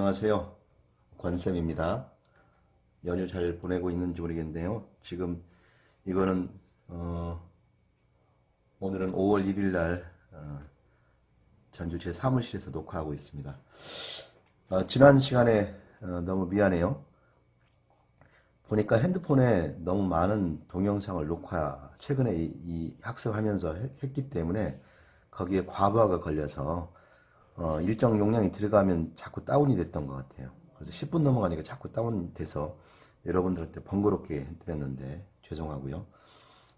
안녕하세요. 권쌤입니다. 연휴 잘 보내고 있는지 모르겠는데요. 지금 이거는 오늘은 5월 1일 날 전주 제 사무실에서 녹화하고 있습니다. 지난 시간에 너무 미안해요. 보니까 핸드폰에 너무 많은 동영상을 최근에 이 학습하면서 했기 때문에 거기에 과부하가 걸려서 일정 용량이 들어가면 자꾸 다운이 됐던 것 같아요. 그래서 10분 넘어가니까 자꾸 다운돼서 여러분들한테 번거롭게 해드렸는데 죄송하고요.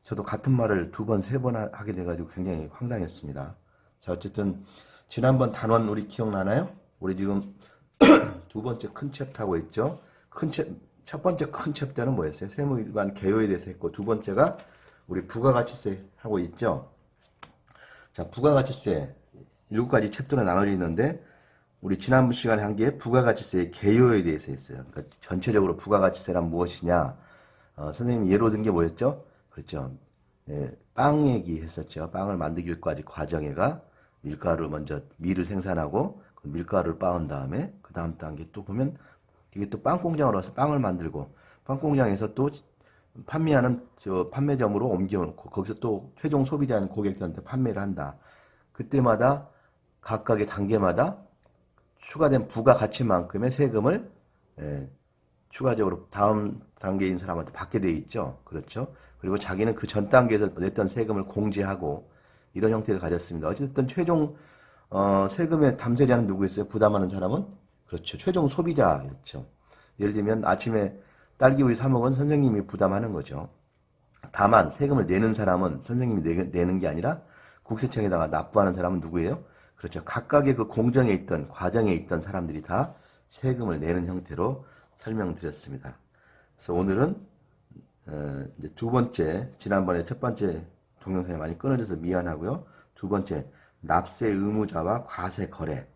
저도 같은 말을 두 번, 세 번 하게 돼가지고 굉장히 황당했습니다. 자, 어쨌든 지난번 단원 우리 기억나나요? 우리 지금 두 번째 큰 챕터하고 있죠. 첫 번째 큰 챕터는 뭐였어요? 세무일반 개요에 대해서 했고, 두 번째가 우리 부가가치세 하고 있죠. 자, 부가가치세 7가지 챕터로 나눠져 있는데 우리 지난 시간에 한 게 부가가치세의 개요에 대해서 했어요. 그러니까 전체적으로 부가가치세란 무엇이냐. 선생님이 예로 든 게 뭐였죠? 그렇죠. 예, 빵 얘기 했었죠. 빵을 만들기까지 과정에가 밀가루 먼저 밀을 생산하고 그 밀가루를 빻은 다음에 그 다음 단계 또 보면 이게 또 빵 공장으로 와서 빵을 만들고 빵 공장에서 또 판매하는 판매점으로 옮겨놓고 거기서 또 최종 소비자인 고객들한테 판매를 한다. 그때마다 각각의 단계마다 추가된 부가가치만큼의 세금을 추가적으로 다음 단계인 사람한테 받게 돼 있죠. 그렇죠. 그리고 자기는 그 전 단계에서 냈던 세금을 공제하고 이런 형태를 가졌습니다. 어쨌든 최종 세금의 담세자는 누구였어요? 부담하는 사람은? 그렇죠. 최종 소비자였죠. 예를 들면 아침에 딸기우유 사 먹은 선생님이 부담하는 거죠. 다만 세금을 내는 사람은 선생님이 내는 게 아니라 국세청에다가 납부하는 사람은 누구예요? 그렇죠. 각각의 그 공정에 있던 과정에 있던 사람들이 다 세금을 내는 형태로 설명드렸습니다. 그래서 오늘은 이제 두 번째, 지난번에 첫 번째 동영상이 많이 끊어져서 미안하고요. 두 번째, 납세 의무자와 과세 거래.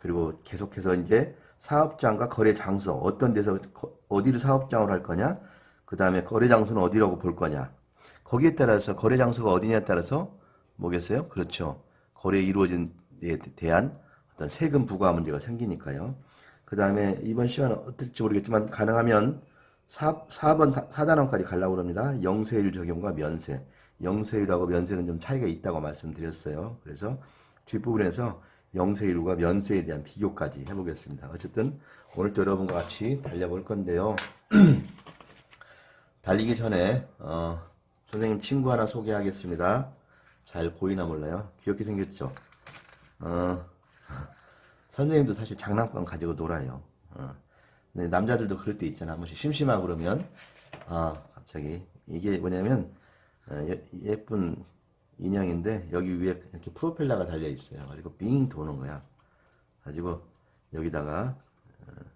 그리고 계속해서 이제 사업장과 거래 장소, 어떤 데서 어디를 사업장으로 할 거냐, 그 다음에 거래 장소는 어디라고 볼 거냐. 거기에 따라서 거래 장소가 어디냐에 따라서 뭐겠어요? 그렇죠. 거래 이루어진 데 대한 어떤 세금 부과 문제가 생기니까요. 그 다음에 이번 시간은 어떨지 모르겠지만 가능하면 4단원까지 가려고 합니다. 영세율 적용과 면세. 영세율하고 면세는 좀 차이가 있다고 말씀드렸어요. 그래서 뒷부분에서 영세율과 면세에 대한 비교까지 해보겠습니다. 어쨌든 오늘도 여러분과 같이 달려볼 건데요. 달리기 전에 선생님 친구 하나 소개하겠습니다. 잘 보이나 몰라요. 귀엽게 생겼죠? 선생님도 사실 장난감 가지고 놀아요. 근데 남자들도 그럴 때 있잖아. 한 번씩 심심하고 그러면 갑자기 이게 뭐냐면 예쁜 인형인데 여기 위에 이렇게 프로펠러가 달려 있어요. 그리고 빙 도는 거야. 가지고 여기다가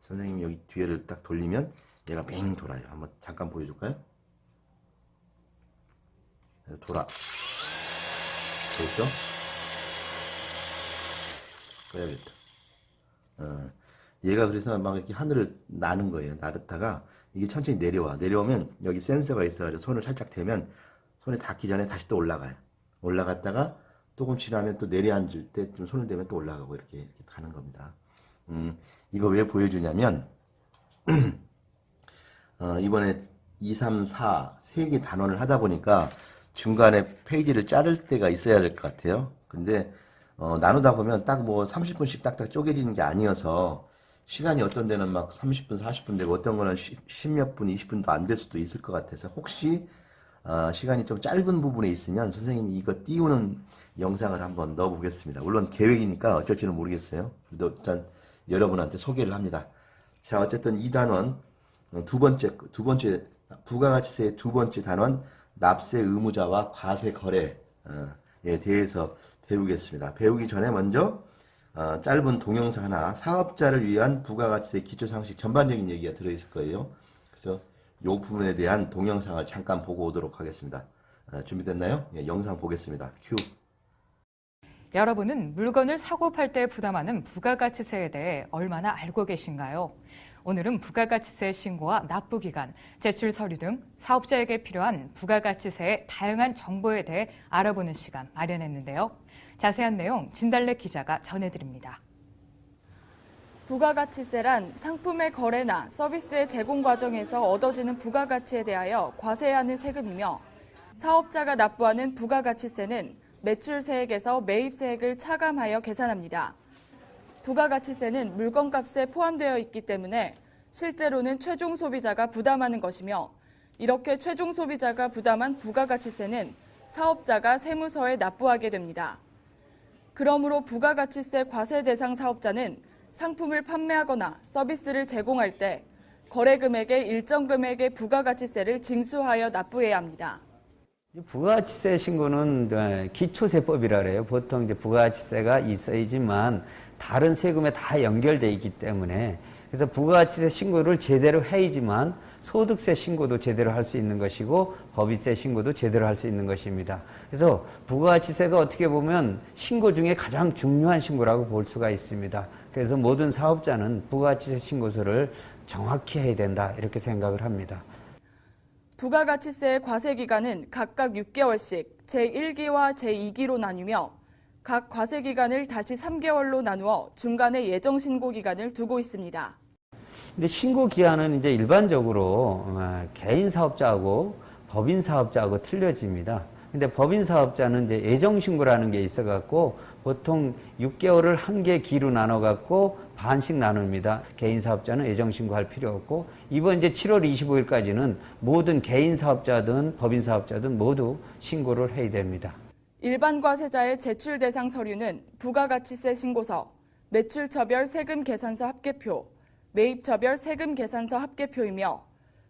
선생님이 여기 뒤에를 딱 돌리면 얘가 빙 돌아요. 한번 잠깐 보여줄까요? 돌아. 보였죠? 꺼야겠다. 얘가 그래서 막 이렇게 하늘을 나는 거예요. 날았다가 이게 천천히 내려와. 내려오면 여기 센서가 있어가지고 손을 살짝 대면 손에 닿기 전에 다시 또 올라가요. 올라갔다가 조금 지나면 또 내려앉을 때 좀 손을 대면 또 올라가고 이렇게 가는 겁니다. 이거 왜 보여주냐면 이번에 2, 3, 4 세 개 단원을 하다 보니까 중간에 페이지를 자를 때가 있어야 될 것 같아요. 근데 나누다 보면 딱 뭐 30분씩 딱딱 쪼개지는 게 아니어서 시간이 어떤 데는 막 30분, 40분 되고 어떤 거는 10몇 분, 20분도 안 될 수도 있을 것 같아서 혹시 시간이 좀 짧은 부분에 있으면 선생님이 이거 띄우는 영상을 한번 넣어 보겠습니다. 물론 계획이니까 어쩔지는 모르겠어요. 그래도 일단 여러분한테 소개를 합니다. 자, 어쨌든 이 단원 두 번째 부가가치세의 두 번째 단원 납세 의무자와 과세 거래에 대해서 배우겠습니다. 배우기 전에 먼저 짧은 동영상 하나, 사업자를 위한 부가가치세 기초상식 전반적인 얘기가 들어있을 거예요. 그래서 이 부분에 대한 동영상을 잠깐 보고 오도록 하겠습니다. 준비됐나요? 예, 영상 보겠습니다. 큐. 여러분은 물건을 사고 팔 때 부담하는 부가가치세에 대해 얼마나 알고 계신가요? 오늘은 부가가치세 신고와 납부기간, 제출 서류 등 사업자에게 필요한 부가가치세의 다양한 정보에 대해 알아보는 시간 마련했는데요. 자세한 내용 진달래 기자가 전해드립니다. 부가가치세란 상품의 거래나 서비스의 제공 과정에서 얻어지는 부가가치에 대하여 과세하는 세금이며 사업자가 납부하는 부가가치세는 매출세액에서 매입세액을 차감하여 계산합니다. 부가가치세는 물건값에 포함되어 있기 때문에 실제로는 최종 소비자가 부담하는 것이며 이렇게 최종 소비자가 부담한 부가가치세는 사업자가 세무서에 납부하게 됩니다. 그러므로 부가가치세 과세 대상 사업자는 상품을 판매하거나 서비스를 제공할 때 거래 금액의 일정 금액의 부가가치세를 징수하여 납부해야 합니다. 부가가치세 신고는 기초세법이라 그래요. 보통 이제 부가가치세가 있어야지만 다른 세금에 다 연결되어 있기 때문에 그래서 부가가치세 신고를 제대로 해야지만 소득세 신고도 제대로 할 수 있는 것이고 법인세 신고도 제대로 할 수 있는 것입니다. 그래서 부가가치세가 어떻게 보면 신고 중에 가장 중요한 신고라고 볼 수가 있습니다. 그래서 모든 사업자는 부가가치세 신고서를 정확히 해야 된다 이렇게 생각을 합니다. 부가가치세의 과세 기간은 각각 6개월씩 제1기와 제2기로 나뉘며 각 과세 기간을 다시 3개월로 나누어 중간에 예정 신고 기간을 두고 있습니다. 근데 신고 기한은 이제 일반적으로 개인 사업자하고 법인 사업자하고 틀려집니다. 근데 법인 사업자는 이제 예정 신고라는 게 있어 갖고 보통 6개월을 한 개 기로 나눠 갖고 반씩 나눕니다. 개인 사업자는 예정 신고할 필요 없고 이번 이제 7월 25일까지는 모든 개인 사업자든 법인 사업자든 모두 신고를 해야 됩니다. 일반 과세자의 제출 대상 서류는 부가가치세 신고서, 매출처별 세금 계산서 합계표, 매입처별 세금 계산서 합계표이며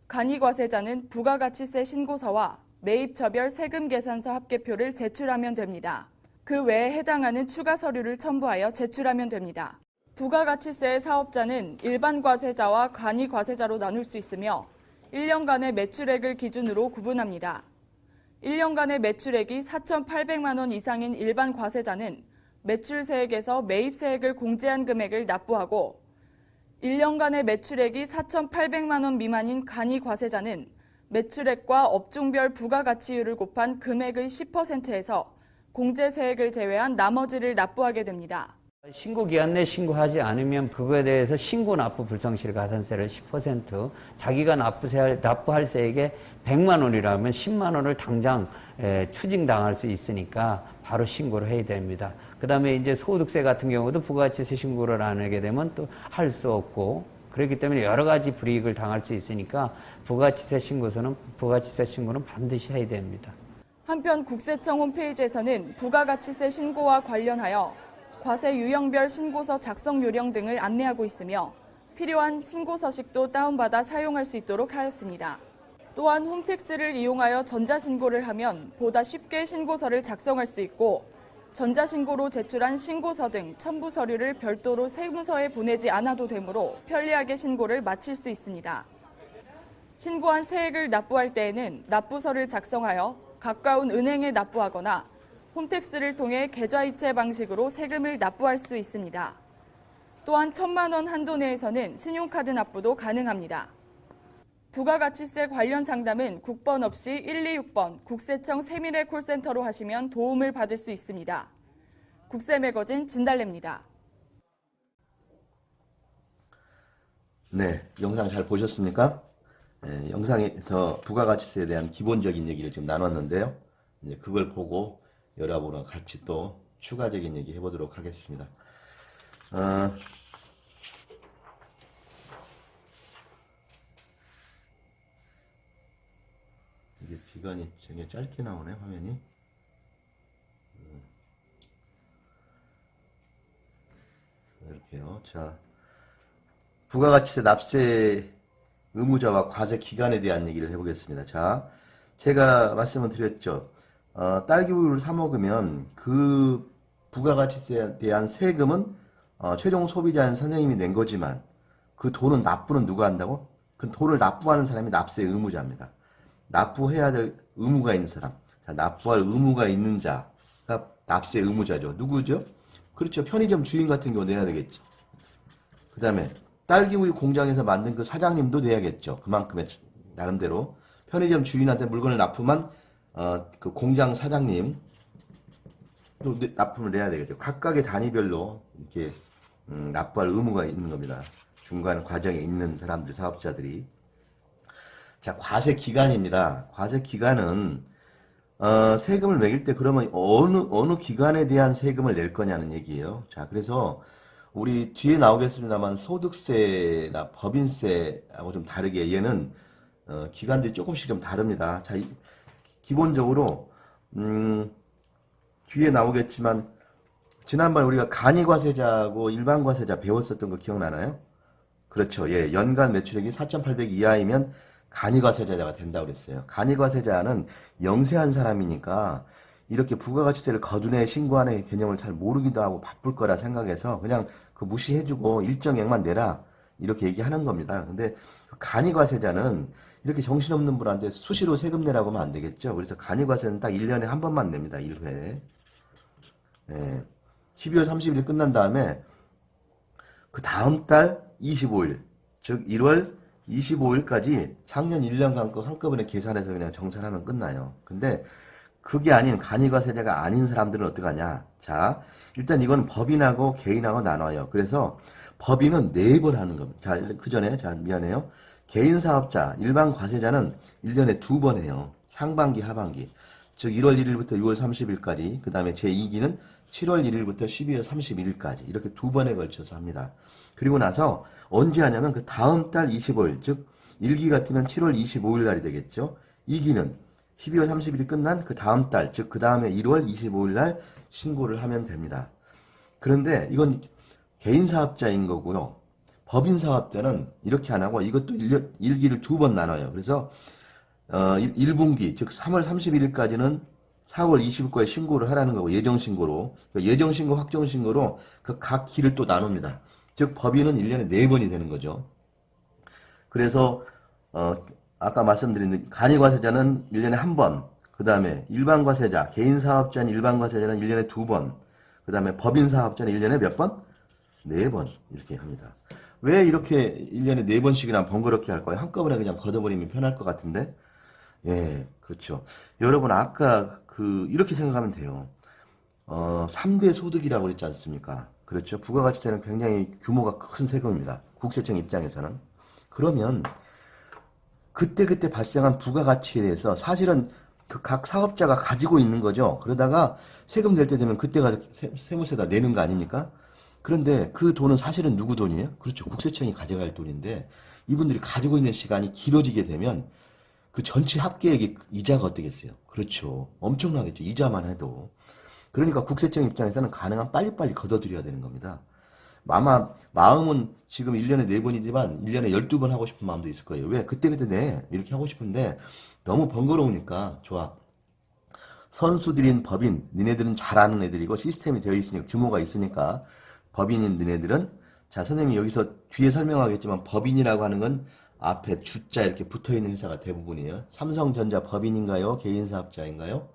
간이 과세자는 부가가치세 신고서와 매입처별 세금 계산서 합계표를 제출하면 됩니다. 그 외에 해당하는 추가 서류를 첨부하여 제출하면 됩니다. 부가가치세의 사업자는 일반 과세자와 간이 과세자로 나눌 수 있으며 1년간의 매출액을 기준으로 구분합니다. 1년간의 매출액이 4,800만 원 이상인 일반 과세자는 매출세액에서 매입세액을 공제한 금액을 납부하고 1년간의 매출액이 4,800만 원 미만인 간이 과세자는 매출액과 업종별 부가가치율을 곱한 금액의 10%에서 공제세액을 제외한 나머지를 납부하게 됩니다. 신고 기한 내 신고하지 않으면 그거에 대해서 신고 납부 불성실 가산세를 10%, 자기가 납부할 세액의 100만 원이라면 10만 원을 당장 추징당할 수 있으니까 바로 신고를 해야 됩니다. 그 다음에 이제 소득세 같은 경우도 부가가치세 신고를 안 하게 되면 또 할 수 없고 그렇기 때문에 여러 가지 불이익을 당할 수 있으니까 부가가치세 신고는 반드시 해야 됩니다. 한편 국세청 홈페이지에서는 부가가치세 신고와 관련하여 과세 유형별 신고서 작성 요령 등을 안내하고 있으며 필요한 신고 서식도 다운받아 사용할 수 있도록 하였습니다. 또한 홈택스를 이용하여 전자신고를 하면 보다 쉽게 신고서를 작성할 수 있고 전자신고로 제출한 신고서 등 첨부 서류를 별도로 세무서에 보내지 않아도 되므로 편리하게 신고를 마칠 수 있습니다. 신고한 세액을 납부할 때에는 납부서를 작성하여 가까운 은행에 납부하거나 홈택스를 통해 계좌이체 방식으로 세금을 납부할 수 있습니다. 또한 1,000만 원 한도 내에서는 신용카드 납부도 가능합니다. 부가가치세 관련 상담은 국번 없이 126번 국세청 세밀의 콜센터로 하시면 도움을 받을 수 있습니다. 국세매거진 진달래입니다. 네, 영상 잘 보셨습니까? 네, 영상에서 부가가치세에 대한 기본적인 얘기를 좀 나눴는데요. 이제 그걸 보고 여러분과 같이 또 추가적인 얘기 해보도록 하겠습니다. 이게 기간이 되게 짧게 나오네, 화면이. 이렇게요. 자, 부가가치세 납세 의무자와 과세 기간에 대한 얘기를 해보겠습니다. 자, 제가 말씀을 드렸죠. 딸기 우유를 사 먹으면 그 부가가치세에 대한 세금은 최종 소비자인 선생님이 낸 거지만 그 돈은 납부는 누가 한다고? 그 돈을 납부하는 사람이 납세 의무자입니다. 납부해야 될 의무가 있는 사람. 자, 납부할 의무가 있는 자가 납세 의무자죠. 누구죠? 그렇죠. 편의점 주인 같은 경우 내야 되겠죠. 그 다음에 딸기 우유 공장에서 만든 그 사장님도 내야겠죠. 그만큼의 나름대로 편의점 주인한테 물건을 납품한 그 공장 사장님 납품을 내야 되겠죠. 각각의 단위별로 이렇게 납부할 의무가 있는 겁니다. 중간 과정에 있는 사람들, 사업자들이. 자, 과세 기간입니다. 과세 기간은 세금을 매길 때 그러면 어느 기간에 대한 세금을 낼 거냐는 얘기예요. 자, 그래서 우리 뒤에 나오겠습니다만 소득세나 법인세하고 좀 다르게 얘는 기간들이 조금씩 좀 다릅니다. 자, 기본적으로 뒤에 나오겠지만 지난번에 우리가 간이과세자하고 일반과세자 배웠었던 거 기억나나요? 그렇죠. 예, 연간 매출액이 4,800 이하이면 간이과세자가 된다고 그랬어요. 간이과세자는 영세한 사람이니까 이렇게 부가가치세를 거두네 신고하는 개념을 잘 모르기도 하고 바쁠 거라 생각해서 그냥 그 무시해주고 일정액만 내라 이렇게 얘기하는 겁니다. 근데 간이과세자는 이렇게 정신없는 분한테 수시로 세금 내라고 하면 안 되겠죠. 그래서 간이과세는 딱 1년에 한 번만 냅니다. 1회. 예. 12월 30일이 끝난 다음에 그 다음 달 25일, 즉 1월 25일까지 작년 1년간 거 한꺼번에 계산해서 그냥 정산하면 끝나요. 근데 그게 아닌 간이과세자가 아닌 사람들은 어떡하냐? 자, 일단 이건 법인하고 개인하고 나눠요. 그래서 법인은 4번 하는 겁니다. 자, 그 전에, 자, 미안해요. 개인 사업자, 일반 과세자는 1년에 2번 해요. 상반기, 하반기. 즉 1월 1일부터 6월 30일까지, 그 다음에 제2기는 7월 1일부터 12월 31일까지 이렇게 2번에 걸쳐서 합니다. 그리고 나서 언제 하냐면 그 다음 달 25일, 즉 1기 같으면 7월 25일 날이 되겠죠. 2기는 12월 30일이 끝난 그 다음 달, 즉 그 다음에 1월 25일 날 신고를 하면 됩니다. 그런데 이건 개인 사업자인 거고요. 법인 사업자는 이렇게 안 하고 이것도 1기를 2번 나눠요. 그래서 1분기, 즉 3월 31일까지는 4월 20일까지 신고를 하라는 거고 예정신고로. 예정신고, 확정신고로 그 각 기를 또 나눕니다. 즉 법인은 1년에 4번이 되는 거죠. 그래서 아까 말씀드린 간이과세자는 1년에 한 번, 그 다음에 일반과세자, 개인사업자는 일반과세자는 1년에 2번, 그 다음에 법인사업자는 1년에 몇 번? 4번 이렇게 합니다. 왜 이렇게 1년에 4번씩이나 번거롭게 할 거예요? 한꺼번에 그냥 걷어버리면 편할 것 같은데? 예, 그렇죠. 여러분 아까 이렇게 생각하면 돼요. 3대 소득이라고 그랬지 않습니까? 그렇죠. 부가가치세는 굉장히 규모가 큰 세금입니다. 국세청 입장에서는. 그러면 그때 발생한 부가가치에 대해서 사실은 그 각 사업자가 가지고 있는 거죠. 그러다가 세금 낼 때 되면 그때 가서 세무세다 내는 거 아닙니까? 그런데 그 돈은 사실은 누구 돈이에요? 그렇죠. 국세청이 가져갈 돈인데 이분들이 가지고 있는 시간이 길어지게 되면 그 전체 합계액이 이자가 어떻겠어요? 그렇죠. 엄청나겠죠. 이자만 해도. 그러니까 국세청 입장에서는 가능한 빨리빨리 걷어들여야 되는 겁니다. 아마 마음은 지금 1년에 4번이지만 1년에 12번 하고 싶은 마음도 있을 거예요. 왜? 그때 내 이렇게 하고 싶은데 너무 번거로우니까 좋아. 선수들인 법인, 니네들은 잘 아는 애들이고 시스템이 되어 있으니까 규모가 있으니까 법인인 니네들은 자 선생님이 여기서 뒤에 설명하겠지만 법인이라고 하는 건 앞에 주자 이렇게 붙어있는 회사가 대부분이에요. 삼성전자 법인인가요? 개인사업자인가요?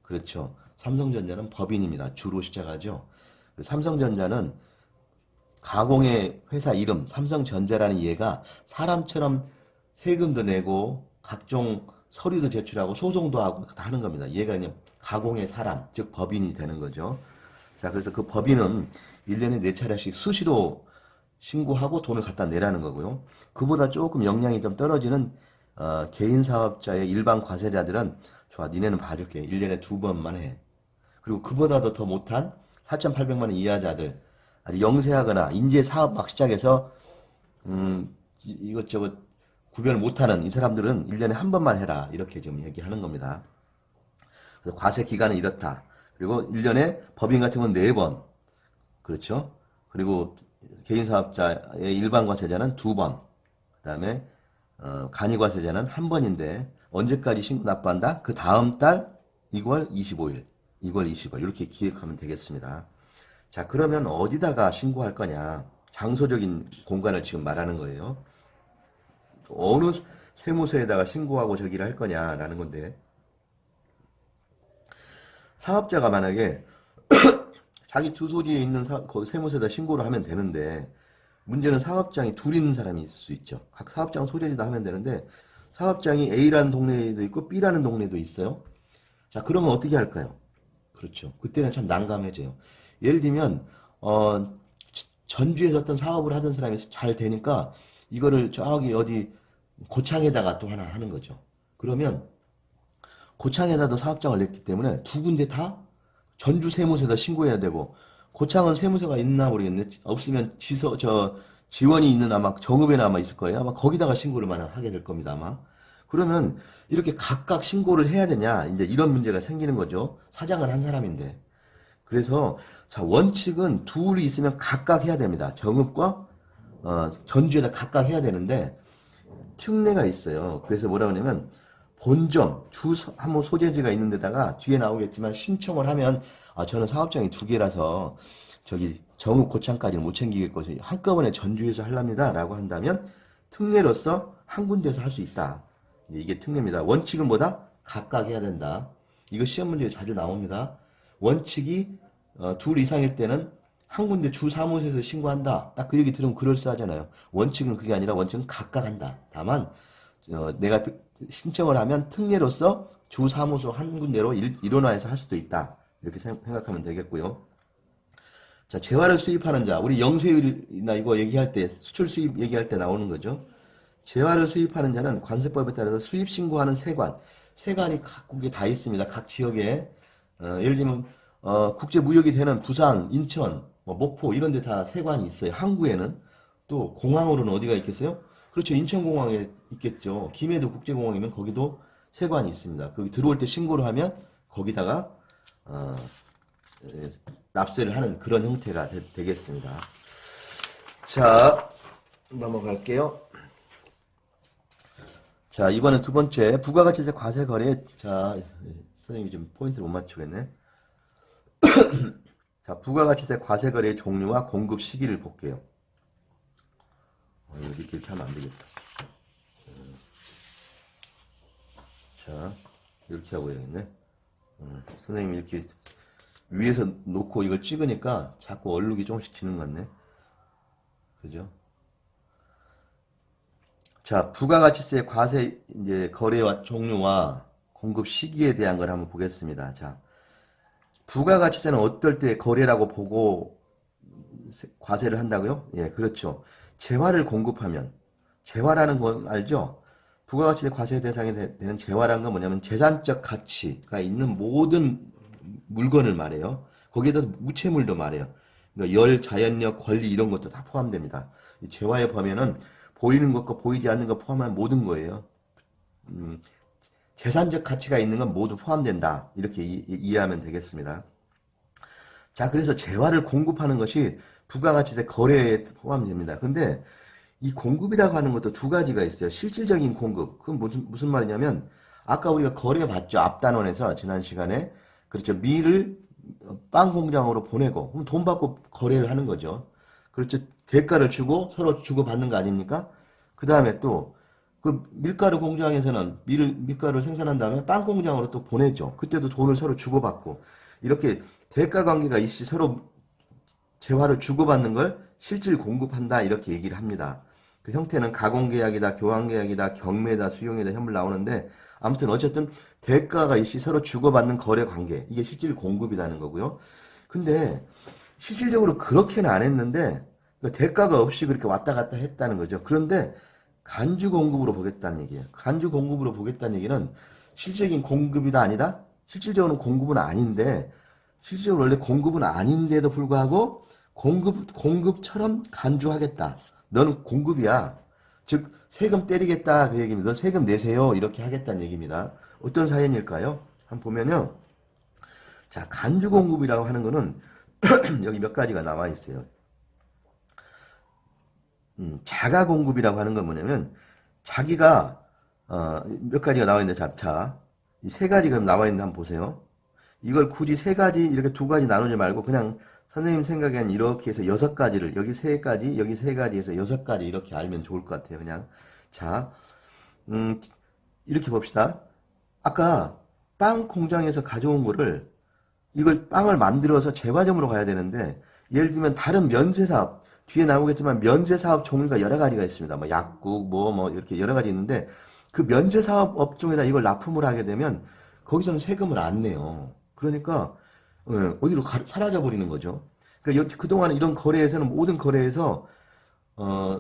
그렇죠. 삼성전자는 법인입니다. 주로 시작하죠. 삼성전자는 가공의 회사 이름 삼성전자라는 얘가 사람처럼 세금도 내고 각종 서류도 제출하고 소송도 하고 다 하는 겁니다. 얘가 그냥 가공의 사람, 즉 법인이 되는 거죠. 자, 그래서 그 법인은 1년에 4차례씩 수시로 신고하고 돈을 갖다 내라는 거고요. 그보다 조금 역량이 좀 떨어지는 개인 사업자의 일반 과세자들은 좋아, 니네는 봐줄게. 1년에 2번만 해. 그리고 그보다도 더 못한 4,800만 원 이하자들, 아주 영세하거나 인제 사업 막 시작해서 이것저것 구별 못하는 이 사람들은 1년에 한 번만 해라. 이렇게 지금 얘기하는 겁니다. 그래서 과세 기간은 이렇다. 그리고 1년에 법인 같은 건 4번. 그렇죠? 그리고 개인사업자의 일반과세자는 2번. 그 다음에 간이과세자는 한 번인데 언제까지 신고 납부한다? 그 다음 달 2월 25일. 2월 20일 이렇게 기획하면 되겠습니다. 자, 그러면 어디다가 신고할 거냐? 장소적인 공간을 지금 말하는 거예요. 어느 세무서에다가 신고하고 저기를 할 거냐라는 건데, 사업자가 만약에 자기 주소지에 있는 그 세무서에다 신고를 하면 되는데, 문제는 사업장이 둘 있는 사람이 있을 수 있죠. 각 사업장 소재지다 하면 되는데, 사업장이 A라는 동네에도 있고 B라는 동네에도 있어요. 자, 그러면 어떻게 할까요? 그렇죠. 그때는 참 난감해져요. 예를 들면 전주에서 어떤 사업을 하던 사람이 잘 되니까 이거를 저기 어디 고창에다가 또 하나 하는 거죠. 그러면 고창에다도 사업장을 냈기 때문에 두 군데 다 전주 세무서에다 신고해야 되고, 고창은 세무서가 있나 모르겠네. 없으면 지원이 있는 아마 정읍에나 아마 있을 거예요. 아마 거기다가 신고를 하게 될 겁니다, 아마. 그러면 이렇게 각각 신고를 해야 되냐, 이제 이런 문제가 생기는 거죠. 사장을 한 사람인데. 그래서 자, 원칙은 둘이 있으면 각각 해야 됩니다. 정읍과 전주에다 각각 해야 되는데 특례가 있어요. 그래서 뭐라 그러냐면 본점, 주 사무 소재지가 있는 데다가 뒤에 나오겠지만 신청을 하면 저는 사업장이 두 개라서 저기 정읍 고창까지는 못 챙기겠고 한꺼번에 전주에서 하랍니다 라고 한다면 특례로서 한 군데에서 할 수 있다. 이게 특례입니다. 원칙은 뭐다? 각각 해야 된다. 이거 시험 문제에 자주 나옵니다. 원칙이 둘 이상일 때는 한 군데 주 사무소에서 신고한다. 딱 그 얘기 들으면 그럴싸하잖아요. 원칙은 그게 아니라 원칙은 각각 한다. 다만 내가 신청을 하면 특례로서 주 사무소 한 군데로 일원화해서 할 수도 있다. 이렇게 생각하면 되겠고요. 자, 재화를 수입하는 자. 우리 영세율이나 이거 얘기할 때, 수출 수입 얘기할 때 나오는 거죠. 재화를 수입하는 자는 관세법에 따라서 수입 신고하는 세관. 세관이 각국에 다 있습니다. 각 지역에. 예를 들면 국제무역이 되는 부산, 인천, 목포 이런 데 다 세관이 있어요. 항구에는. 또 공항으로는 어디가 있겠어요? 그렇죠. 인천공항에 있겠죠. 김해도 국제공항이면 거기도 세관이 있습니다. 거기 들어올 때 신고를 하면 거기다가 납세를 하는 그런 형태가 되겠습니다. 자, 넘어갈게요. 자, 이번엔 두 번째 부가가치세 과세거래. 자, 선생님이 좀 포인트를 못 맞추겠네. 자, 부가가치세 과세거래의 종류와 공급 시기를 볼게요. 이렇게 하면 안 되겠다. 자, 이렇게 하고 해야겠네. 선생님이 이렇게 위에서 놓고 이걸 찍으니까 자꾸 얼룩이 조금씩 지는 것 같네. 그죠? 자, 부가가치세 과세 이제 거래와 종류와 공급 시기에 대한 걸 한번 보겠습니다. 자, 부가가치세는 어떨 때 거래라고 보고 과세를 한다고요? 예, 그렇죠. 재화를 공급하면, 재화라는 건 알죠? 부가가치세 과세 대상이 되는 재화라는 건 뭐냐면 재산적 가치가 있는 모든 물건을 말해요. 거기에다 무채물도 말해요. 그러니까 열, 자연력, 권리 이런 것도 다 포함됩니다. 이 재화에 보면은 보이는 것과 보이지 않는 것 포함한 모든 거예요. 재산적 가치가 있는 건 모두 포함된다. 이렇게 이해하면 되겠습니다. 자, 그래서 재화를 공급하는 것이 부가가치세 거래에 포함됩니다. 근데 이 공급이라고 하는 것도 두 가지가 있어요. 실질적인 공급. 그건 무슨 말이냐면 아까 우리가 거래 봤죠. 앞단원에서 지난 시간에. 그렇죠. 밀을 빵 공장으로 보내고 그럼 돈 받고 거래를 하는 거죠. 그렇죠. 대가를 주고 서로 주고받는 거 아닙니까? 그 다음에 또 그 밀가루 공장에서는 밀가루를 생산한 다음에 빵 공장으로 또 보내죠. 그때도 돈을 서로 주고받고 이렇게 대가 관계가 있이 서로 재화를 주고받는 걸 실질 공급한다 이렇게 얘기를 합니다. 그 형태는 가공계약이다, 교환계약이다, 경매다, 수용이다, 현물 나오는데 아무튼 어쨌든 대가가 있이 서로 주고받는 거래 관계 이게 실질 공급이라는 거고요. 근데 실질적으로 그렇게는 안 했는데 대가가 없이 그렇게 왔다 갔다 했다는 거죠. 그런데 간주 공급으로 보겠다는 얘기예요. 간주 공급으로 보겠다는 얘기는 실질적인 공급이다 아니다? 실질적으로는 공급은 아닌데 실질적으로 원래 공급은 아닌데도 불구하고 공급처럼 간주하겠다. 너는 공급이야. 즉 세금 때리겠다 그 얘기입니다. 너 세금 내세요. 이렇게 하겠다는 얘기입니다. 어떤 사연일까요? 한번 보면요. 자, 간주 공급이라고 하는 거는 여기 몇 가지가 나와 있어요. 자가 공급이라고 하는 건 뭐냐면 자기가 몇 가지가 나와 있는데 자, 이 세 가지가 나와 있는데 한번 보세요. 이걸 굳이 세 가지 이렇게 두 가지 나누지 말고 그냥 선생님 생각엔 이렇게 해서 여섯 가지를 여기 세 가지 여기 세 가지에서 여섯 가지 이렇게 알면 좋을 것 같아요. 그냥 자, 이렇게 봅시다. 아까 빵 공장에서 가져온 거를 이걸 빵을 만들어서 제과점으로 가야 되는데 예를 들면 다른 면세 사업 뒤에 나오겠지만 면세 사업 종류가 여러 가지가 있습니다. 뭐 약국 뭐 이렇게 여러 가지 있는데 그 면세 사업 업종에다 이걸 납품을 하게 되면 거기서는 세금을 안 내요. 그러니까 어디로 사라져 버리는 거죠. 그러니까 그동안 이런 거래에서는 모든 거래에서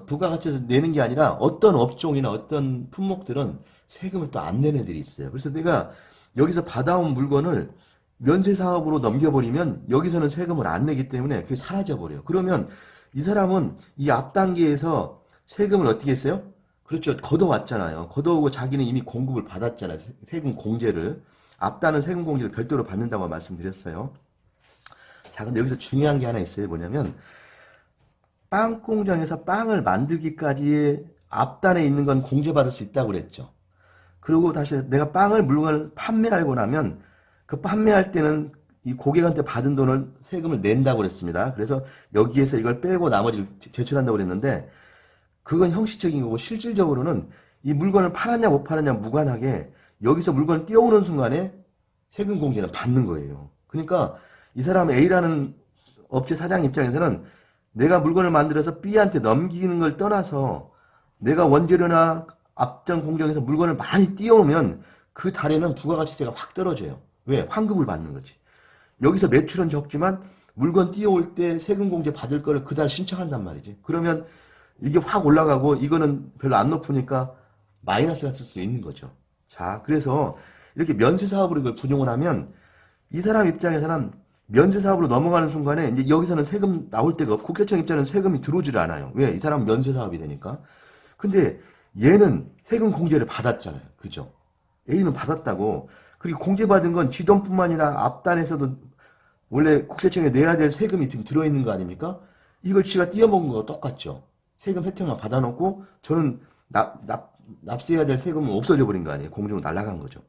부가가치세에서 내는 게 아니라 어떤 업종이나 어떤 품목들은 세금을 또 안 내는 애들이 있어요. 그래서 내가 여기서 받아온 물건을 면세 사업으로 넘겨버리면 여기서는 세금을 안 내기 때문에 그게 사라져버려요. 그러면 이 사람은 이 앞 단계에서 세금을 어떻게 했어요? 그렇죠. 걷어왔잖아요. 걷어오고 자기는 이미 공급을 받았잖아요. 세금 공제를. 앞단은 세금 공제를 별도로 받는다고 말씀드렸어요. 자, 근데 여기서 중요한 게 하나 있어요. 뭐냐면 빵 공장에서 빵을 만들기까지의 앞단에 있는 건 공제받을 수 있다고 그랬죠. 그리고 다시 내가 물건을 판매하고 나면 그 판매할 때는 이 고객한테 받은 돈을 세금을 낸다고 그랬습니다. 그래서 여기에서 이걸 빼고 나머지를 제출한다고 그랬는데 그건 형식적인 거고 실질적으로는 이 물건을 팔았냐 못 팔았냐 무관하게 여기서 물건을 띄워오는 순간에 세금 공제는 받는 거예요. 그러니까 이 사람 A라는 업체 사장 입장에서는 내가 물건을 만들어서 B한테 넘기는 걸 떠나서 내가 원재료나 앞전 공정에서 물건을 많이 띄워오면 그 달에는 부가가치세가 확 떨어져요. 왜? 환급을 받는 거지. 여기서 매출은 적지만 물건 띄워올 때 세금 공제 받을 거를 그 달 신청한단 말이지. 그러면 이게 확 올라가고 이거는 별로 안 높으니까 마이너스가 쓸 수 있는 거죠. 자, 그래서 이렇게 면세 사업으로 이걸 분용을 하면 이 사람 입장에서는 면세 사업으로 넘어가는 순간에 이제 여기서는 세금 나올 데가 없고 국세청 입장에는 세금이 들어오질 않아요. 왜? 이 사람은 면세 사업이 되니까. 근데 얘는 세금 공제를 받았잖아요. 그죠? A는 받았다고. 그리고 공제받은 건 지돈뿐만 아니라 앞단에서도 원래 국세청에 내야 될 세금이 지금 들어있는 거 아닙니까? 이걸 지가 띄어먹은 거가 똑같죠. 세금 혜택만 받아놓고 저는 납세해야 될 세금은 없어져 버린 거 아니에요. 공중으로 날아간 거죠.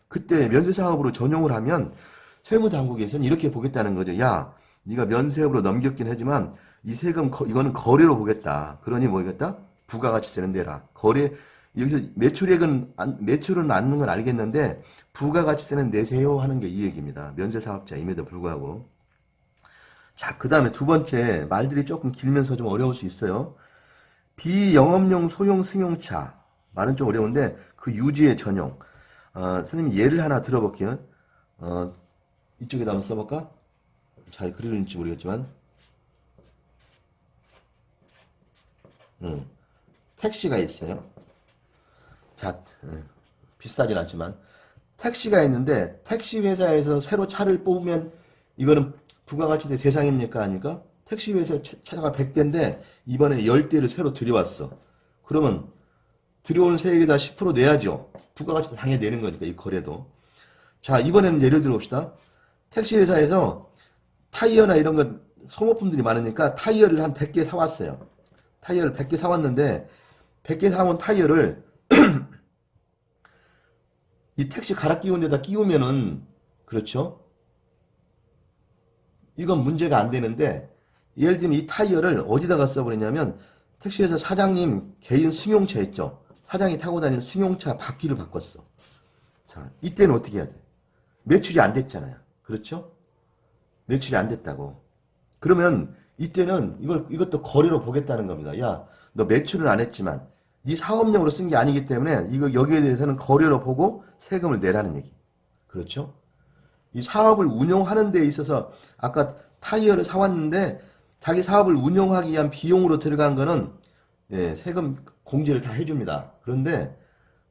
그때 면세 사업으로 전용을 하면 세무당국에서는 이렇게 보겠다는 거죠. 야, 네가 면세업으로 넘겼긴 하지만 이 세금 이거는 거래로 보겠다. 그러니 뭐겠다? 부가가치세는 내라. 여기서 매출은 않는 건 알겠는데 부가가치세는 내세요 하는 게 이 얘기입니다. 면세 사업자임에도 불구하고. 자, 그 다음에 두 번째 말들이 조금 길면서 좀 어려울 수 있어요. 비영업용 소형 승용차. 말은 좀 어려운데 그 유지의 전용. 선생님 예를 하나 들어볼게요. 이쪽에다 한번 써볼까? 잘 그리는지 모르겠지만. 택시가 있어요. 자, 비슷하진 않지만. 택시가 있는데 택시 회사에서 새로 차를 뽑으면 이거는 부가가치세 대상입니까? 아닙니까? 택시 회사 차가 100대인데 이번에 10대를 새로 들여왔어. 그러면 들여온 세액에다 10% 내야죠. 부가가치세 당연히 내는 거니까 이 거래도. 자, 이번에는 예를 들어 봅시다. 택시 회사에서 타이어나 이런 거 소모품들이 많으니까 타이어를 한 100개 사왔어요. 타이어를 100개 사왔는데 100개 사온 타이어를 이 택시 갈아 끼운 데다 끼우면은 그렇죠? 이건 문제가 안 되는데 예를 들면 이 타이어를 어디다가 써버리냐면 택시회사 사장님 개인 승용차 있죠? 사장이 타고 다니는 승용차 바퀴를 바꿨어. 자, 이때는 어떻게 해야 돼? 매출이 안 됐잖아요. 그렇죠? 매출이 안 됐다고. 그러면 이때는 이것도 거래로 보겠다는 겁니다. 야, 너 매출은 안 했지만 네 사업용으로 쓴 게 아니기 때문에 여기에 대해서는 거래로 보고 세금을 내라는 얘기. 그렇죠? 이 사업을 운영하는 데 있어서 아까 타이어를 사왔는데 자기 사업을 운영하기 위한 비용으로 들어간 거는 세금 공제를 다 해줍니다. 그런데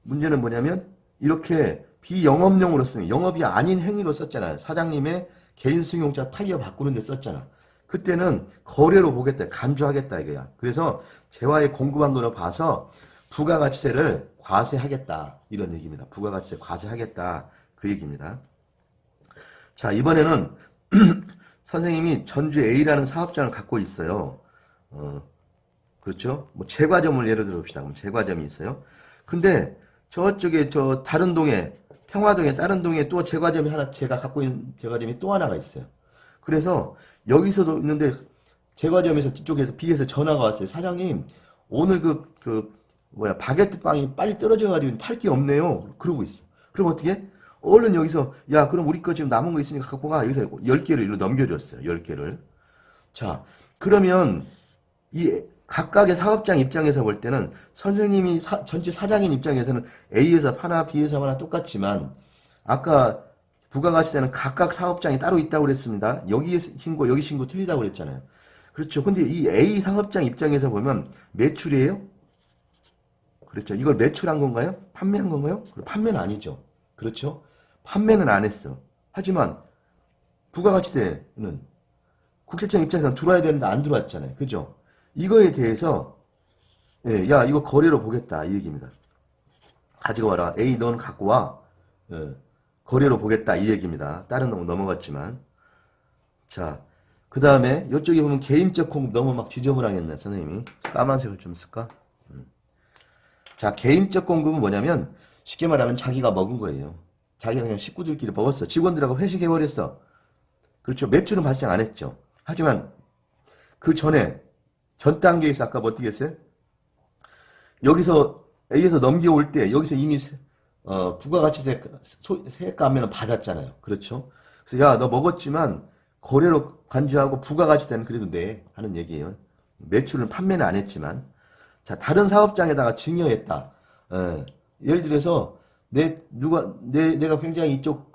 문제는 뭐냐면 이렇게 비영업용으로 쓰는 영업이 아닌 행위로 썼잖아요. 사장님의 개인 승용차 타이어 바꾸는 데 썼잖아. 그때는 거래로 보겠다. 간주하겠다 이거야. 그래서 재화에 공급한 거로 봐서 부가가치세를 과세하겠다. 이런 얘기입니다. 부가가치세 과세하겠다. 그 얘기입니다. 자, 이번에는 선생님이 전주 A라는 사업장을 갖고 있어요. 그렇죠? 뭐 제과점을 예를 들어 봅시다. 그럼 제과점이 있어요. 근데 저쪽에 다른 동에 평화동에 다른 동에 또 제과점이 하나 제가 갖고 있는 제과점이 또 하나가 있어요. 그래서 여기서도 있는데 제과점에서 뒤쪽에서 B에서 전화가 왔어요. 사장님 오늘 바게트 빵이 빨리 떨어져가지고 팔 게 없네요. 그러고 있어. 그럼 어떻게? 얼른 여기서 야 그럼 우리 거 지금 남은 거 있으니까 갖고 가. 여기서 10개를 일로 넘겨줬어요. 10개를. 자 그러면 이 각각의 사업장 입장에서 볼 때는 선생님이 전체 사장인 입장에서는 A에서 하나 B에서 하나 똑같지만 아까 부가가치세는 각각 사업장이 따로 있다고 그랬습니다. 여기 신고, 여기 신고 틀리다고 그랬잖아요. 그렇죠. 근데 이 A 사업장 입장에서 보면 매출이에요? 그렇죠. 이걸 매출한 건가요? 판매한 건가요? 판매는 아니죠. 그렇죠. 판매는 안 했어. 하지만 부가가치세는 국세청 입장에서는 들어와야 되는데 안 들어왔잖아요. 그죠? 이거에 대해서 예, 야 이거 거래로 보겠다 이 얘기입니다. 가지고 와라. A 너는 갖고 와. 예, 거래로 보겠다 이 얘기입니다. 다른 놈 넘어갔지만. 자, 그 다음에 이쪽에 보면 개인적 공급 너무 막 지저분하겠네 선생님이. 까만색을 좀 쓸까? 자, 개인적 공급은 뭐냐면 쉽게 말하면 자기가 먹은 거예요. 자기가 그냥 식구들끼리 먹었어. 직원들하고 회식해버렸어. 그렇죠. 매출은 발생 안 했죠. 하지만 그 전에 전 단계에서 아까 뭐 어떻게 했어요? 여기서 A에서 넘겨올 때 여기서 이미 부가가치세 세감면은 받았잖아요. 그렇죠. 그래서 야 너 먹었지만 거래로 간주하고 부가가치세는 그래도 내 하는 얘기예요. 매출은 판매는 안 했지만 자 다른 사업장에다가 증여했다. 예를 들어서 내가 굉장히 이쪽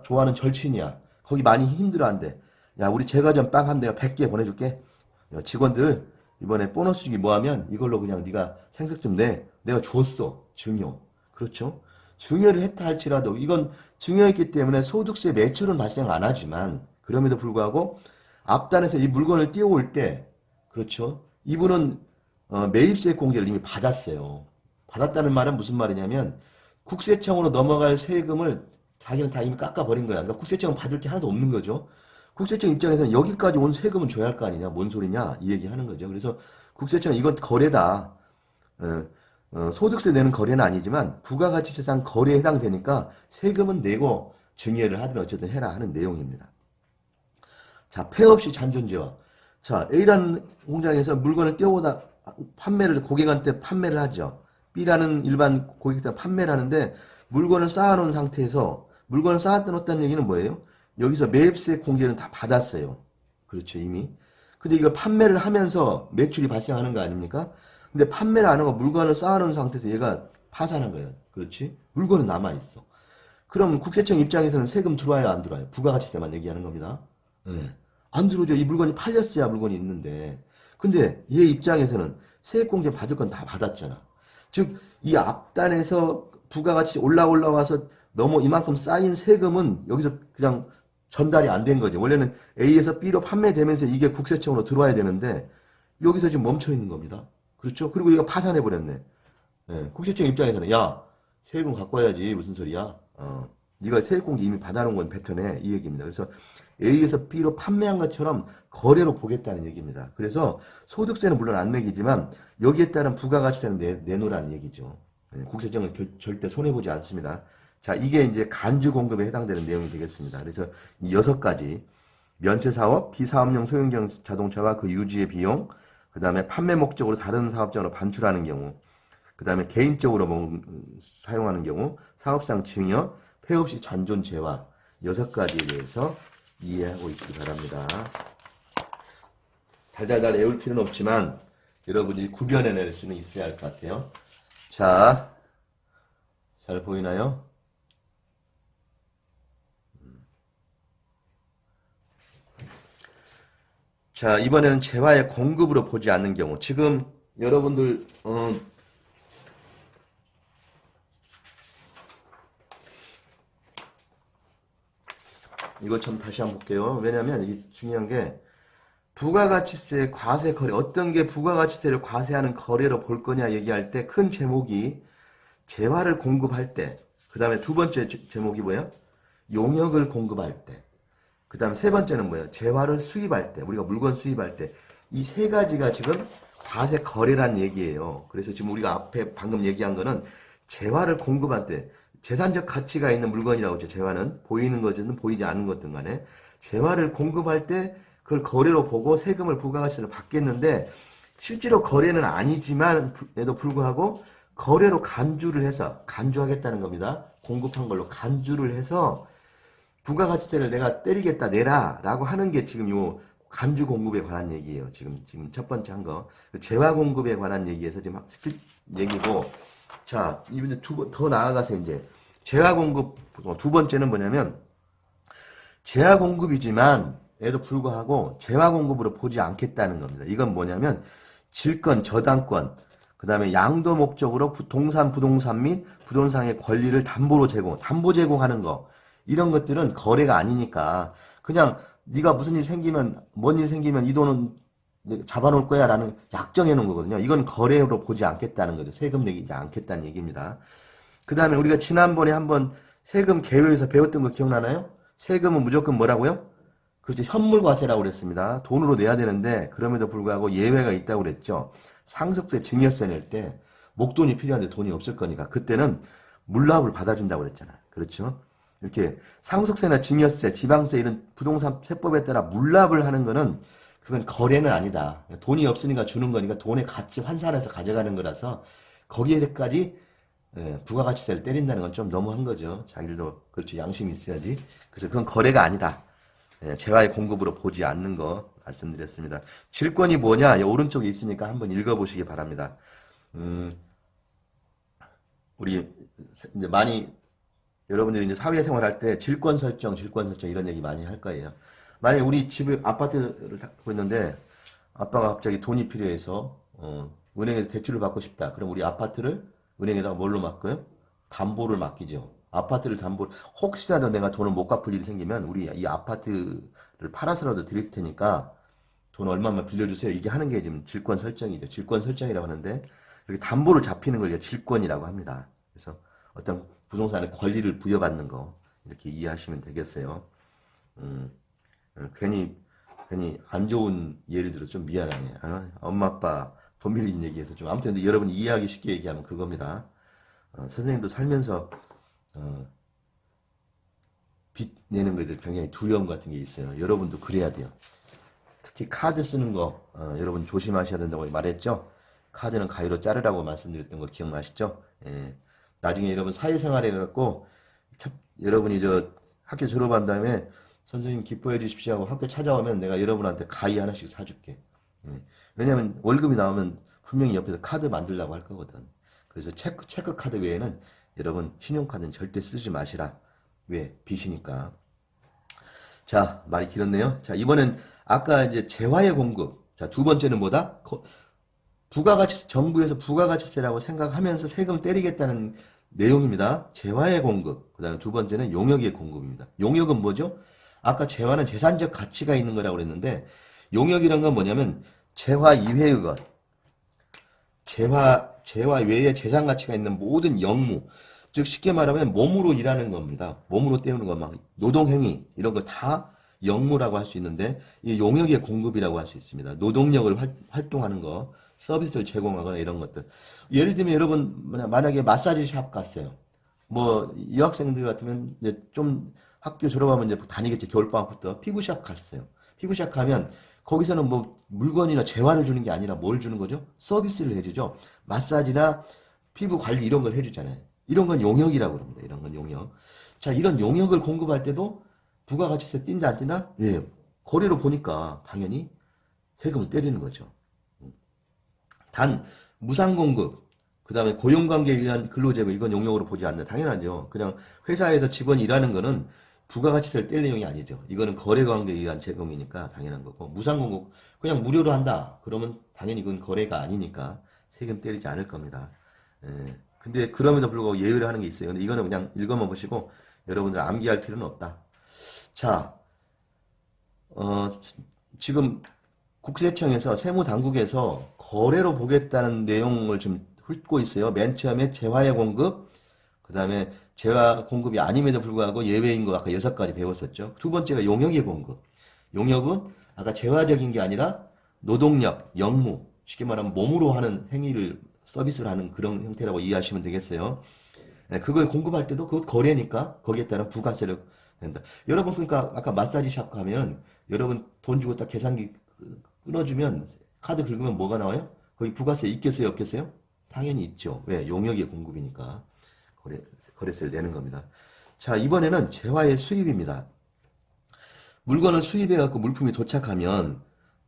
좋아하는 절친이야. 거기 많이 힘들어한대. 야 우리 제과점 빵 한 대가 100개 보내줄게. 야, 직원들 이번에 보너스 주기 뭐하면 이걸로 그냥 네가 생색 좀 내. 내가 줬어. 증여. 그렇죠? 증여를 했다 할지라도 이건 증여했기 때문에 소득세 매출은 발생 안 하지만 그럼에도 불구하고 앞단에서 이 물건을 띄워올 때 그렇죠? 이분은 매입세 공제를 이미 받았어요. 받았다는 말은 무슨 말이냐면 국세청으로 넘어갈 세금을 자기는 다 이미 깎아버린 거야. 그러니까 국세청은 받을 게 하나도 없는 거죠. 국세청 입장에서는 여기까지 온 세금은 줘야 할 거 아니냐. 뭔 소리냐. 이 얘기 하는 거죠. 그래서 국세청은 이건 거래다. 소득세 내는 거래는 아니지만 부가가치세상 거래에 해당되니까 세금은 내고 증여를 하든 어쨌든 해라 하는 내용입니다. 자, 폐 없이 잔존재화. 자, A라는 공장에서 물건을 떼어오다 고객한테 판매를 하죠. B라는 일반 고객한테 판매를 하는데 물건을 쌓아놓은 상태에서 물건을 쌓아놓았다는 얘기는 뭐예요? 여기서 매입세 공제는 다 받았어요. 그렇죠, 이미. 근데 이걸 판매를 하면서 매출이 발생하는 거 아닙니까? 근데 판매를 안 하고 물건을 쌓아놓은 상태에서 얘가 파산한 거예요. 그렇지? 물건은 남아있어. 그럼 국세청 입장에서는 세금 들어와요, 안 들어와요? 부가가치세만 얘기하는 겁니다. 네. 안 들어오죠. 이 물건이 팔렸어야 물건이 있는데. 근데 얘 입장에서는 세액공제 받을 건 다 받았잖아. 즉, 이 앞단에서 부가가치 올라와서 너무 이만큼 쌓인 세금은 여기서 그냥 전달이 안 된 거죠. 원래는 A에서 B로 판매되면서 이게 국세청으로 들어와야 되는데 여기서 지금 멈춰 있는 겁니다. 그렇죠? 그리고 얘가 파산해 버렸네. 네, 국세청 입장에서는 야 세금 갖고 와야지 무슨 소리야. 네가 세액공제 이미 받아놓은 건 뱉어내 이 얘기입니다. 그래서 A에서 B로 판매한 것처럼 거래로 보겠다는 얘기입니다. 그래서 소득세는 물론 안 매기지만 여기에 따른 부가가치세는 내놓으라는 얘기죠. 네, 국세청은 절대 손해보지 않습니다. 자, 이게 이제 간주 공급에 해당되는 내용이 되겠습니다. 그래서 이 6가지 면세사업, 비사업용 소형경 자동차와 그 유지의 비용, 그 다음에 판매 목적으로 다른 사업장으로 반출하는 경우, 그 다음에 개인적으로 사용하는 경우, 사업상 증여, 폐 없이 잔존 재화 6가지에 대해서 이해하고 있기 바랍니다. 달달달 외울 필요는 없지만 여러분이 구별해낼 수는 있어야 할 것 같아요. 자, 잘 보이나요? 자, 이번에는 재화의 공급으로 보지 않는 경우. 지금 여러분들 이거 좀 다시 한번 볼게요. 왜냐하면 이게 중요한 게 부가가치세 과세 거래 어떤 게 부가가치세를 과세하는 거래로 볼 거냐 얘기할 때 큰 제목이 재화를 공급할 때, 그 다음에 두 번째 제목이 뭐야? 용역을 공급할 때, 그 다음에 세 번째는 뭐야? 재화를 수입할 때, 우리가 물건 수입할 때. 이 세 가지가 지금 과세 거래란 얘기예요. 그래서 지금 우리가 앞에 방금 얘기한 거는 재화를 공급할 때 재산적 가치가 있는 물건이라고 하죠. 재화는 보이는 것이든 보이지 않는 것든 간에 재화를 공급할 때 그걸 거래로 보고 세금을 부가가치세를 받겠는데 실제로 거래는 아니지만 에도 불구하고 거래로 간주를 해서 간주하겠다는 겁니다. 공급한 걸로 간주를 해서 부가가치세를 내가 때리겠다 내라 라고 하는 게 지금 요 간주 공급에 관한 얘기예요. 지금 첫 번째 한 거. 재화 공급에 관한 얘기에서 지금 얘기고, 자, 이번에 더 나아가서 이제 재화 공급 두 번째는 뭐냐면 재화 공급이지만 에도 불구하고 재화 공급으로 보지 않겠다는 겁니다. 이건 뭐냐면 질권, 저당권, 그 다음에 양도 목적으로 부동산 및 부동산의 권리를 담보 제공하는 거, 이런 것들은 거래가 아니니까 그냥 네가 무슨 일 생기면, 뭔 일 생기면 이 돈은 잡아놓을 거야 라는 약정해 놓은 거거든요. 이건 거래로 보지 않겠다는 거죠. 세금 내지 않겠다는 얘기입니다. 그 다음에 우리가 지난번에 한번 세금 개요에서 배웠던 거 기억나나요? 세금은 무조건 뭐라고요? 그렇죠. 현물과세라고 그랬습니다. 돈으로 내야 되는데 그럼에도 불구하고 예외가 있다고 그랬죠. 상속세, 증여세 낼 때 목돈이 필요한데 돈이 없을 거니까 그때는 물납을 받아준다고 그랬잖아요. 그렇죠. 이렇게 상속세나 증여세, 지방세 이런 부동산 세법에 따라 물납을 하는 거는 그건 거래는 아니다. 돈이 없으니까 주는 거니까 돈의 가치 환산해서 가져가는 거라서 거기에까지 부가가치세를 때린다는 건 좀 너무한 거죠. 자기들도 그렇죠. 양심이 있어야지. 그래서 그건 거래가 아니다. 재화의 공급으로 보지 않는 거 말씀드렸습니다. 질권이 뭐냐? 오른쪽에 있으니까 한번 읽어보시기 바랍니다. 우리 이제 많이 여러분들이 이제 사회생활 할 때 질권 설정 이런 얘기 많이 할 거예요. 만약에 우리 집에 아파트를 갖고 있는데 아빠가 갑자기 돈이 필요해서 은행에서 대출을 받고 싶다. 그럼 우리 아파트를 은행에다가 뭘로 맡겨요? 담보를 맡기죠. 아파트를 혹시라도 내가 돈을 못 갚을 일이 생기면 우리 이 아파트를 팔아서라도 드릴 테니까 돈 얼마만 빌려주세요. 이게 하는 게 지금 질권 설정이죠. 질권 설정이라고 하는데 이렇게 담보를 잡히는 걸 질권이라고 합니다. 그래서 어떤 부동산의 권리를 부여받는 거 이렇게 이해하시면 되겠어요. 괜히 안 좋은 예를 들어서 좀 미안하네. 엄마 아빠 돈 빌린 얘기해서 좀 아무튼 근데 여러분이 이해하기 쉽게 얘기하면 그겁니다. 선생님도 살면서 빚 내는 거에 대해서 굉장히 두려움 같은 게 있어요. 여러분도 그래야 돼요. 특히 카드 쓰는 거 여러분 조심하셔야 된다고 말했죠. 카드는 가위로 자르라고 말씀드렸던 거 기억나시죠? 예. 나중에 여러분 사회생활 해갖고 여러분이 저 학교 졸업한 다음에 선생님 기뻐해 주십시오 하고 학교 찾아오면 내가 여러분한테 가위 하나씩 사줄게. 예. 왜냐면 월급이 나오면 분명히 옆에서 카드 만들라고 할 거거든. 그래서 체크 카드 외에는 여러분 신용카드는 절대 쓰지 마시라. 왜? 빚이니까. 자, 말이 길었네요. 자, 이번엔 아까 이제 재화의 공급. 자, 두 번째는 뭐다? 정부에서 부가가치세라고 생각하면서 세금을 때리겠다는 내용입니다. 재화의 공급. 그 다음에 두 번째는 용역의 공급입니다. 용역은 뭐죠? 아까 재화는 재산적 가치가 있는 거라고 그랬는데, 용역이란 건 뭐냐면, 재화 이외의 것. 재화 외에 재산 가치가 있는 모든 영무. 즉, 쉽게 말하면 몸으로 일하는 겁니다. 몸으로 때우는 거, 막, 노동행위, 이런 거 다 영무라고 할 수 있는데, 이 용역의 공급이라고 할 수 있습니다. 노동력을 활동하는 거. 서비스를 제공하거나 이런 것들. 예를 들면 여러분 만약에 마사지 샵 갔어요. 뭐 여학생들 같으면 이제 좀 학교 졸업하면 이제 다니겠죠. 겨울방학부터 피부샵 갔어요. 피부샵 가면 거기서는 뭐 물건이나 재화를 주는 게 아니라 뭘 주는 거죠? 서비스를 해주죠. 마사지나 피부 관리 이런 걸 해주잖아요. 이런 건 용역이라고 합니다. 이런 건 용역. 자, 이런 용역을 공급할 때도 부가가치세 뛴다 안 뛴다? 예, 거래로 보니까 당연히 세금을 때리는 거죠. 단 무상공급, 그 다음에 고용관계에 의한 근로제고 이건 용역으로 보지 않는 당연하죠. 그냥 회사에서 직원이 일하는 거는 부가가치세를 뗄 내용이 아니죠. 이거는 거래관계에 의한 제공이니까 당연한 거고 무상공급 그냥 무료로 한다. 그러면 당연히 이건 거래가 아니니까 세금 때리지 않을 겁니다. 근데 그럼에도 불구하고 예외를 하는 게 있어요. 근데 이거는 그냥 읽어만 보시고 여러분들 암기할 필요는 없다. 자, 지금 국세청에서 세무당국에서 거래로 보겠다는 내용을 좀 훑고 있어요. 맨 처음에 재화의 공급, 그 다음에 재화 공급이 아님에도 불구하고 예외인 거 아까 6가지 배웠었죠. 두 번째가 용역의 공급. 용역은 아까 재화적인 게 아니라 노동력, 영무, 쉽게 말하면 몸으로 하는 행위를 서비스를 하는 그런 형태라고 이해하시면 되겠어요. 그걸 공급할 때도 그것 거래니까 거기에 따른 부가세를 낸다. 여러분 그러니까 아까 마사지 샵 가면 여러분 돈 주고 딱 계산기 끊어주면 카드 긁으면 뭐가 나와요? 거기 부가세 있겠어요? 없겠어요? 당연히 있죠. 왜? 용역의 공급이니까 거래세를 내는 겁니다. 자, 이번에는 재화의 수입입니다. 물건을 수입해갖고 물품이 도착하면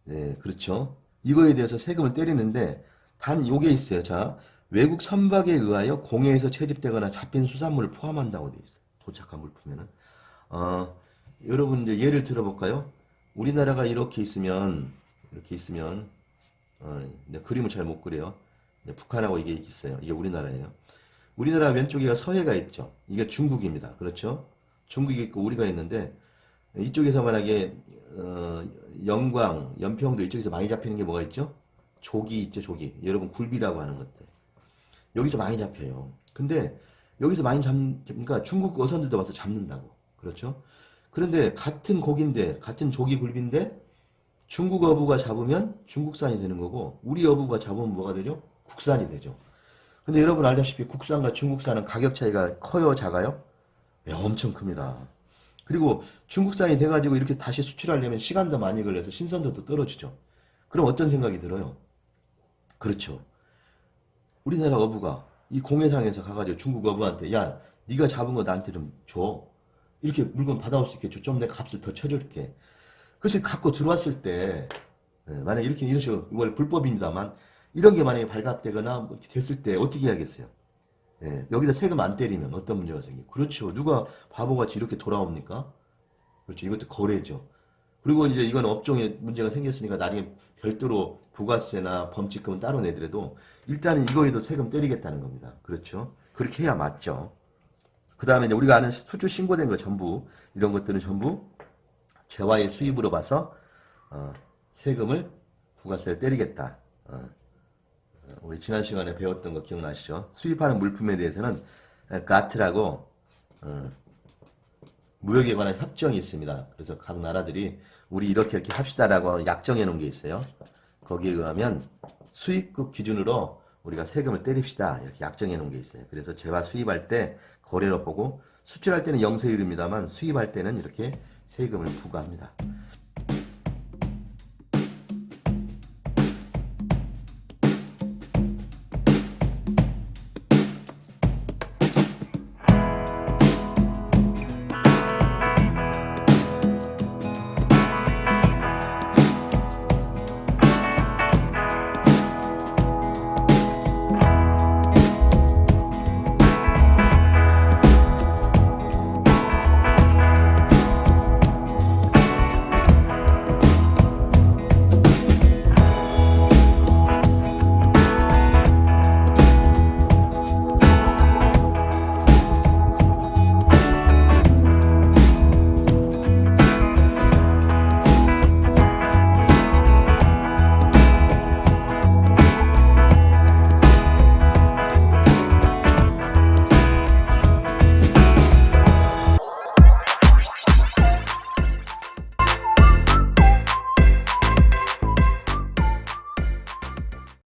네, 그렇죠. 이거에 대해서 세금을 때리는데 단 요게 있어요. 자, 외국 선박에 의하여 공해에서 채집되거나 잡힌 수산물을 포함한다고 돼 있어요. 도착한 물품에는 여러분 이제 예를 들어볼까요? 우리나라가 이렇게 있으면 이제 그림을 잘 못 그려요. 이제 북한하고 이게 있어요. 이게 우리나라예요. 우리나라 왼쪽에가 서해가 있죠. 이게 중국입니다. 그렇죠? 중국이 있고 우리가 있는데 이쪽에서 만약에 영광, 연평도 이쪽에서 많이 잡히는 게 뭐가 있죠? 조기 있죠, 조기. 여러분 굴비라고 하는 것들. 여기서 많이 잡혀요. 근데 여기서 많이 그러니까 중국 어선들도 와서 잡는다고. 그렇죠? 그런데 같은 고기인데, 같은 조기 굴비인데 중국 어부가 잡으면 중국산이 되는 거고 우리 어부가 잡으면 뭐가 되죠? 국산이 되죠. 근데 여러분 알다시피 국산과 중국산은 가격 차이가 커요, 작아요? 네, 엄청 큽니다. 그리고 중국산이 돼가지고 이렇게 다시 수출하려면 시간도 많이 걸려서 신선도도 떨어지죠. 그럼 어떤 생각이 들어요? 그렇죠. 우리나라 어부가 이 공해상에서 가가지고 중국 어부한테 야, 네가 잡은 거 나한테 좀 줘. 이렇게 물건 받아올 수 있게 줘. 좀 내 값을 더 쳐줄게. 그것을 갖고 들어왔을 때 만약에 이런 식으로 이걸 불법입니다만 이런 게 만약에 발각되거나 뭐 됐을 때 어떻게 해야겠어요? 예, 여기다 세금 안 때리면 어떤 문제가 생기고 그렇죠. 누가 바보같이 이렇게 돌아옵니까? 그렇죠. 이것도 거래죠. 그리고 이제 이건 업종에 문제가 생겼으니까 나중에 별도로 부가세나 범칙금은 따로 내더라도 일단은 이거에도 세금 때리겠다는 겁니다. 그렇죠. 그렇게 해야 맞죠. 그 다음에 이제 우리가 아는 수출 신고된 거 전부 이런 것들은 전부 재화의 수입으로 봐서 세금을 부가세를 때리겠다. 우리 지난 시간에 배웠던 거 기억나시죠? 수입하는 물품에 대해서는 가트라고 무역에 관한 협정이 있습니다. 그래서 각 나라들이 우리 이렇게 합시다라고 약정해 놓은 게 있어요. 거기에 의하면 수입국 기준으로 우리가 세금을 때립시다. 이렇게 약정해 놓은 게 있어요. 그래서 재화 수입할 때 거래로 보고 수출할 때는 영세율입니다만 수입할 때는 이렇게 세금을 부과합니다.